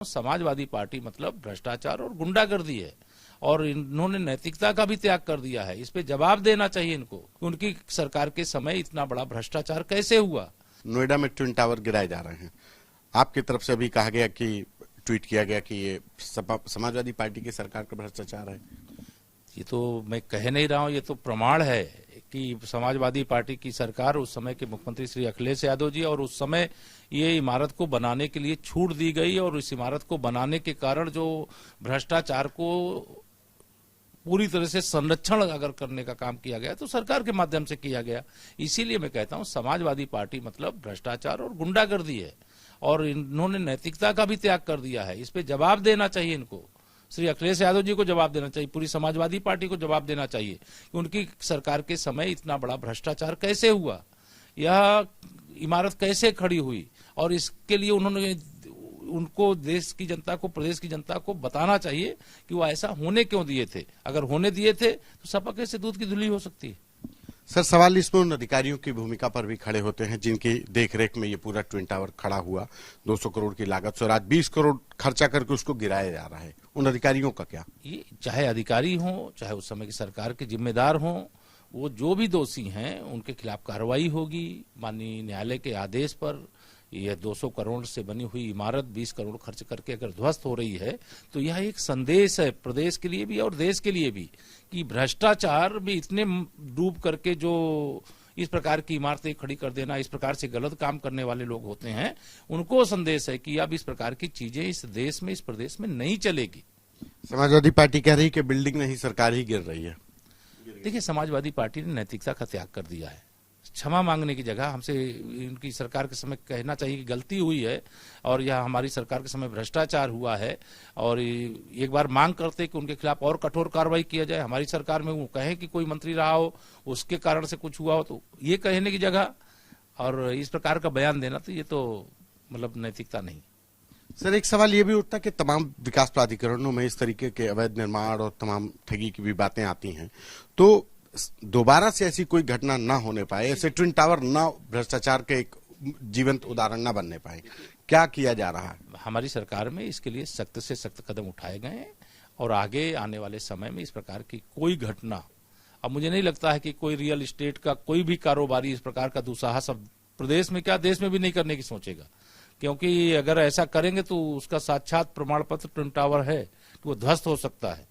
Samajwadi party मतलब भ्रष्टाचार और गुंडागर्दी है और इन्होंने नैतिकता का भी त्याग कर दिया है। इस पे जवाब देना चाहिए इनको। उनकी सरकार के समय इतना बड़ा भ्रष्टाचार कैसे हुआ। नोएडा में ट्विन टावर गिराए जा रहे हैं। आपकी तरफ से अभी कहा गया कि ट्वीट किया गया कि ये समाजवादी पार्टी की सरकार का भ्रष्टाचार है। ये तो मैं कह नहीं रहा हूं, ये तो प्रमाण है कि समाजवादी पार्टी की सरकार, उस समय के मुख्यमंत्री श्री अखिलेश यादव जी, और उस समय ये इमारत को बनाने के लिए छूट दी गई और इस इमारत को बनाने के कारण जो भ्रष्टाचार को पूरी तरह से संरक्षण अगर करने का काम किया गया तो सरकार के माध्यम से किया गया। इसीलिए मैं कहता हूं समाजवादी पार्टी मतलब भ्रष्टाचार और गुंडागर्दी है और इन्होंने नैतिकता का भी त्याग कर दिया है। इस पे जवाब देना चाहिए इनको। श्री अखिलेश यादव जी को जवाब देना चाहिए, पूरी समाजवादी पार्टी को जवाब देना चाहिए कि उनकी सरकार के समय इतना बड़ा भ्रष्टाचार कैसे हुआ, यह इमारत कैसे खड़ी हुई और इसके लिए उनको देश की जनता को, प्रदेश की जनता को बताना चाहिए कि वो ऐसा होने क्यों दिए थे। अगर होने दिए थे तो सपा कैसे दूध की धुली हो सकती है। सर, सवाल इसमें उन अधिकारियों की भूमिका पर भी खड़े होते हैं जिनकी देखरेख में ये पूरा ट्विन टावर खड़ा हुआ 200 करोड़ की लागत से, और आज 20 करोड़ खर्चा करके उसको गिराया जा रहा है। उन अधिकारियों का क्या? ये चाहे अधिकारी हों, चाहे उस समय की सरकार के जिम्मेदार हों, वो जो भी दोषी हैं उनके खिलाफ कार्रवाई होगी। माननीय न्यायालय के आदेश पर यह 200 करोड़ से बनी हुई इमारत 20 करोड़ खर्च करके अगर ध्वस्त हो रही है तो यह एक संदेश है प्रदेश के लिए भी और देश के लिए भी कि भ्रष्टाचार भी इतने डूब करके जो इस प्रकार की इमारतें खड़ी कर देना, इस प्रकार से गलत काम करने वाले लोग होते हैं, उनको संदेश है कि अब इस प्रकार की चीजें इस देश में, इस प्रदेश में नहीं चलेगी। समाजवादी पार्टी कह रही है कि बिल्डिंग नहीं, सरकार ही गिर रही है। देखिए, समाजवादी पार्टी ने नैतिकता का त्याग कर दिया है। क्षमा मांगने की जगह हमसे इनकी सरकार के समय कहना चाहिए कि गलती हुई है और यह हमारी सरकार के समय भ्रष्टाचार हुआ है, और एक बार मांग करते कि उनके खिलाफ और कठोर कार्रवाई किया जाए। हमारी सरकार में वो कहें कि कोई मंत्री रहा हो, उसके कारण से कुछ हुआ हो, तो ये कहने की जगह और इस प्रकार का बयान देना, तो ये तो मतलब नैतिकता नहीं। सर, एक सवाल ये भी उठता है कि तमाम विकास प्राधिकरणों में इस तरीके के अवैध निर्माण और तमाम ठगी की भी बातें आती हैं, तो दोबारा से ऐसी कोई घटना ना होने पाए, ऐसे ट्विन टावर ना भ्रष्टाचार के एक जीवंत उदाहरण ना बनने पाए, क्या किया जा रहा है? हमारी सरकार में इसके लिए सख्त से सख्त कदम उठाए गए हैं और आगे आने वाले समय में इस प्रकार की कोई घटना, अब मुझे नहीं लगता है कि कोई रियल एस्टेट का कोई भी कारोबारी इस प्रकार का दुस्साहस अब प्रदेश में क्या देश में भी नहीं करने की सोचेगा, क्योंकि अगर ऐसा करेंगे तो उसका साक्षात प्रमाण पत्र ट्विन टावर है तो वो ध्वस्त हो सकता है।